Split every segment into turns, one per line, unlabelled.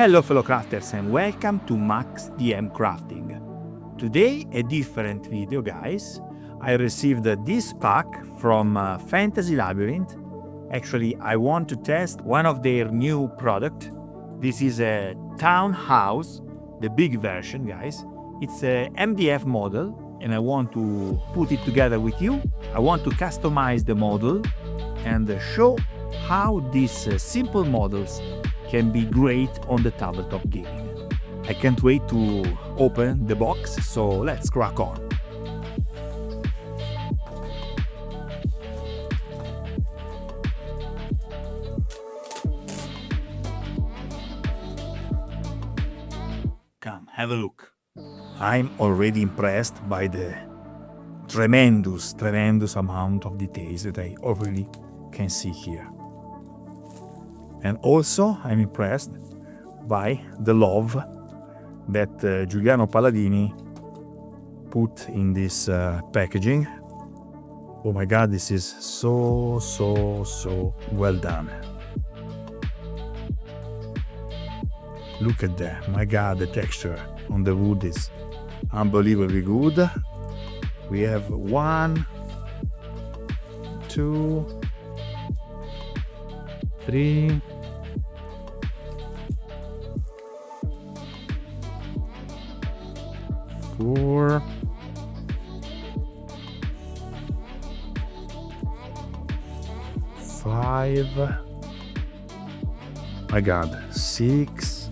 Hello fellow crafters and welcome to maxdmcrafting. Today a different video, guys. I received this pack from Fantasy Labyrinth. Actually, I want to test one of their new product. This is a townhouse, the big version, guys. It's a MDF model and I want to put it together with you. I want to customize the model and show how these simple models can be great on the tabletop gaming. I can't wait to open the box, so let's crack on. Come, have a look. I'm already impressed by the tremendous amount of details that I already can see here. And also, I'm impressed by the love that Giuliano Palladini put in this packaging. Oh my God, this is so well done. Look at that. My God, the texture on the wood is unbelievably good. We have 1, 2, 3, 4, 5, my God, 6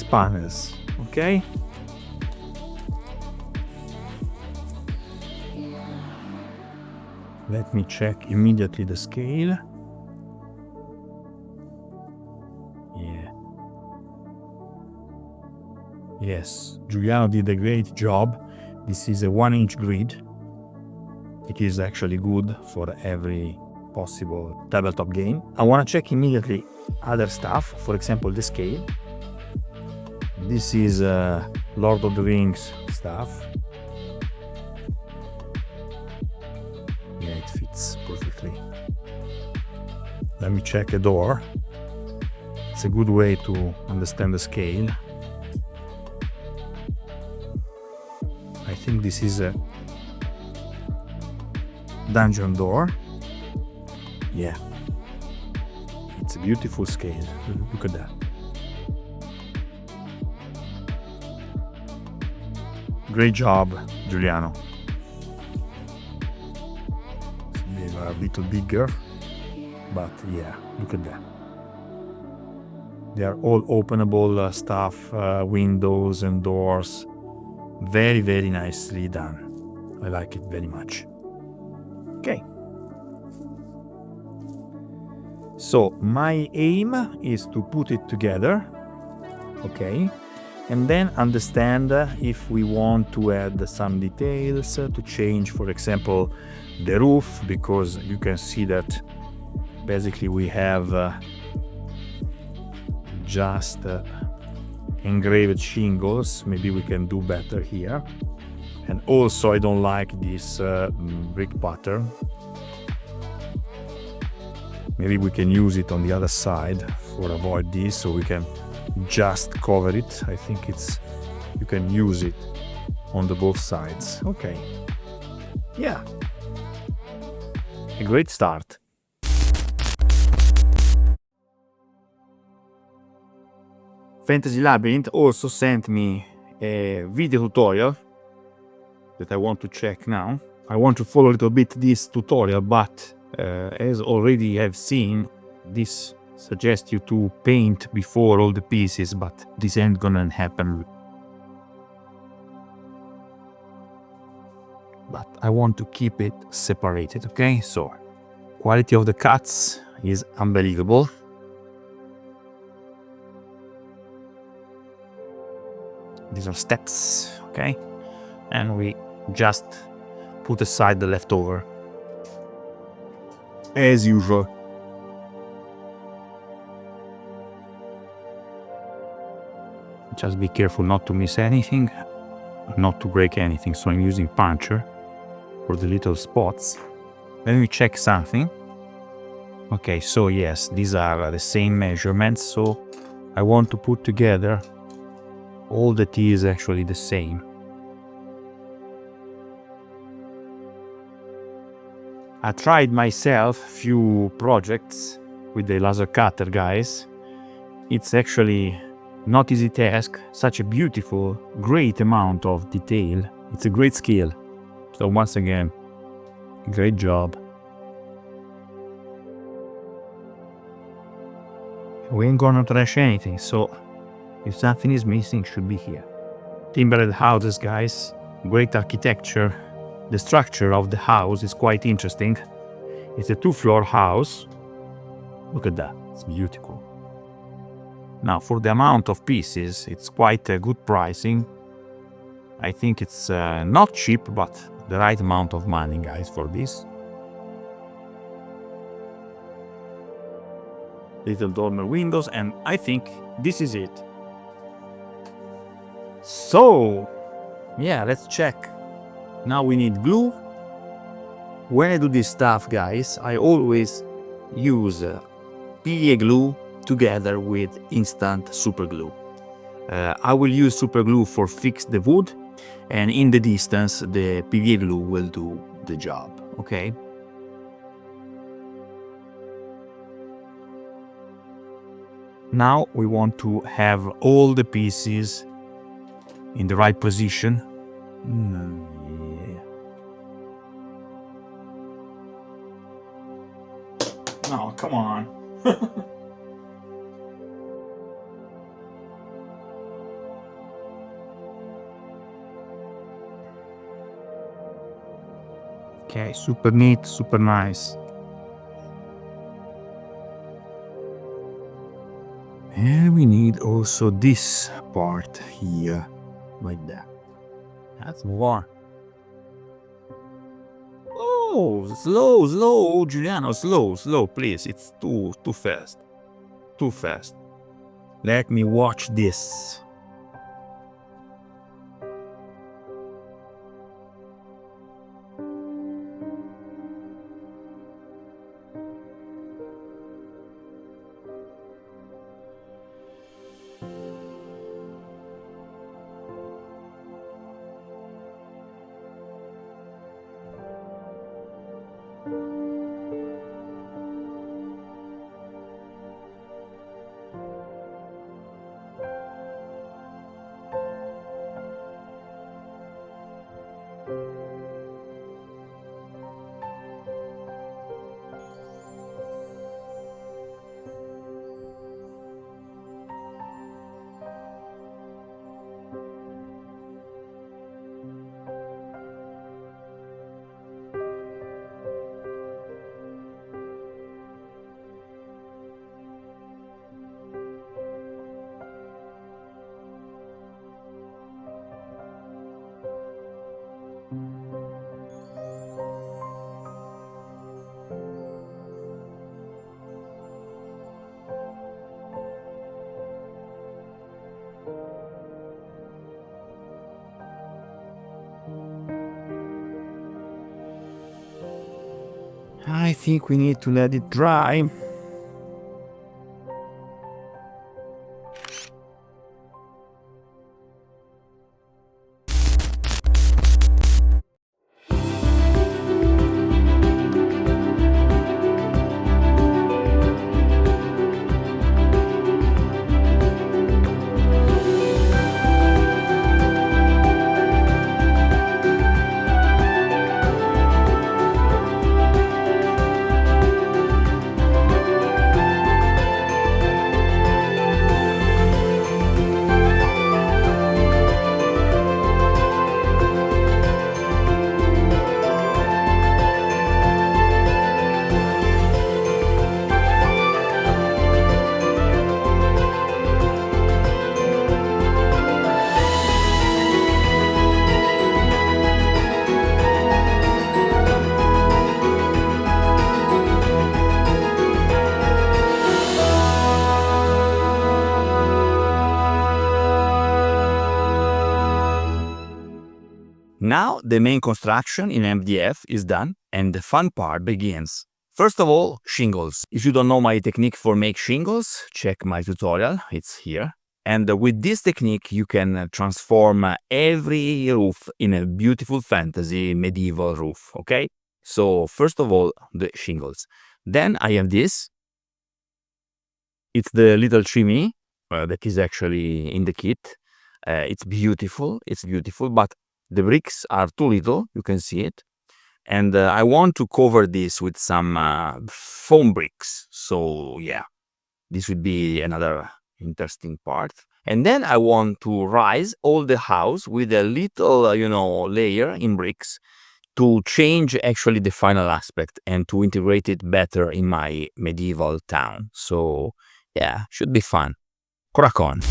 panels, okay? Let me check immediately the scale. Yes, Giuliano did a great job. This is a 1-inch grid. It is actually good for every possible tabletop game. I want to check immediately other stuff, for example the scale. This is Lord of the Rings stuff. Yeah, it fits perfectly. Let me check a door. It's a good way to understand the scale. I think this is a dungeon door. Yeah, it's a beautiful scale. Look at that. Great job, Giuliano. They are a little bigger, but yeah, look at that. They are all openable stuff, windows and doors. Very nicely done. I like it very much. Okay. So my aim is to put it together, okay, and then understand if we want to add some details, to change, for example, the roof, because you can see that basically we have just engraved shingles. Maybe we can do better here. And also I don't like this brick pattern. Maybe we can use it on the other side for avoid this, so we can just cover it. I think you can use it on the both sides. Okay, yeah, a great start. Fantasy Labyrinth also sent me a video tutorial that I want to check now. I want to follow a little bit this tutorial, but as already have seen, this suggests you to paint before all the pieces, but this ain't gonna happen. But I want to keep it separated, okay? So, quality of the cuts is unbelievable. These are steps, okay? And we just put aside the leftover, as usual. Just be careful not to miss anything, not to break anything. So I'm using puncher for the little spots. Let me check something. Okay, so yes, these are the same measurements, so I want to put together all that is actually the same. I tried myself few projects with the laser cutter, guys. It's actually not easy task, such a beautiful, great amount of detail. It's a great skill. So once again, great job. We ain't gonna trash anything, so if something is missing, it should be here. Timbered houses, guys. Great architecture. The structure of the house is quite interesting. It's a 2-floor house. Look at that, it's beautiful. Now, for the amount of pieces, it's quite a good pricing. I think it's not cheap, but the right amount of money, guys, for this. Little dormer windows, and I think this is it. So, yeah, let's check. Now we need glue. When I do this stuff, guys, I always use PVA glue together with instant super glue. I will use super glue for fix the wood, and in the distance the PVA glue will do the job, okay? Now we want to have all the pieces in the right position. Yeah. Oh, come on. Okay, super neat, super nice. And we need also this part here, like that. That's more. Oh, slow, Giuliano, slow, please. It's too fast. Too fast. Let me watch this. I think we need to let it dry. Now the main construction in MDF is done and the fun part begins. First of all, shingles. If you don't know my technique for make shingles, check my tutorial, it's here. And with this technique, you can transform every roof in a beautiful fantasy medieval roof, okay? So first of all, the shingles. Then I have this. It's the little chimney that is actually in the kit. It's beautiful, but the bricks are too little, you can see it. And I want to cover this with some foam bricks. So yeah, this would be another interesting part. And then I want to rise all the house with a little, layer in bricks to change actually the final aspect and to integrate it better in my medieval town. So yeah, should be fun. Crack on.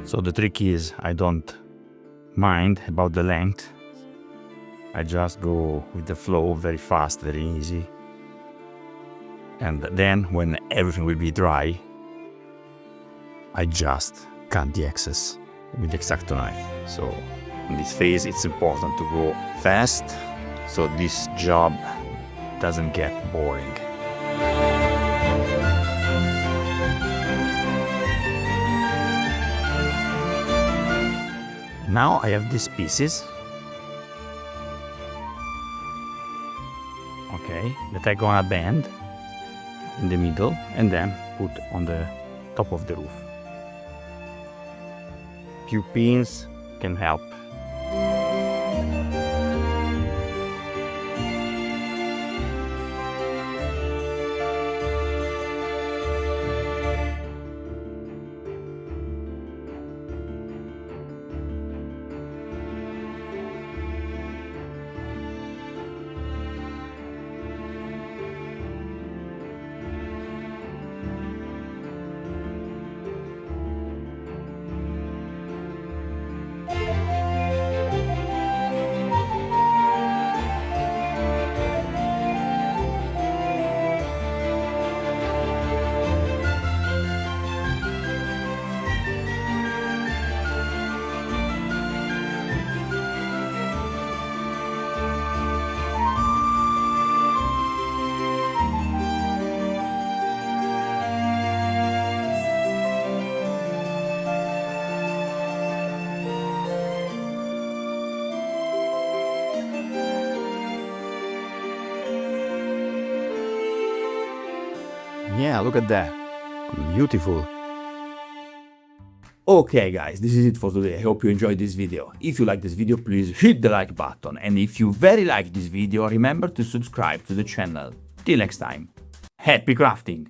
So the trick is I don't mind about the length. I just go with the flow very fast, very easy. And then when everything will be dry, I just cut the excess with the X-Acto knife. So in this phase it's important to go fast so this job doesn't get boring. Now I have these pieces, okay, that I'm gonna bend in the middle and then put on the top of the roof. Few pins can help. Yeah, look at that. Beautiful. Okay guys, this is it for today. I hope you enjoyed this video. If you like this video, please hit the like button. And if you very like this video, remember to subscribe to the channel. Till next time. Happy crafting!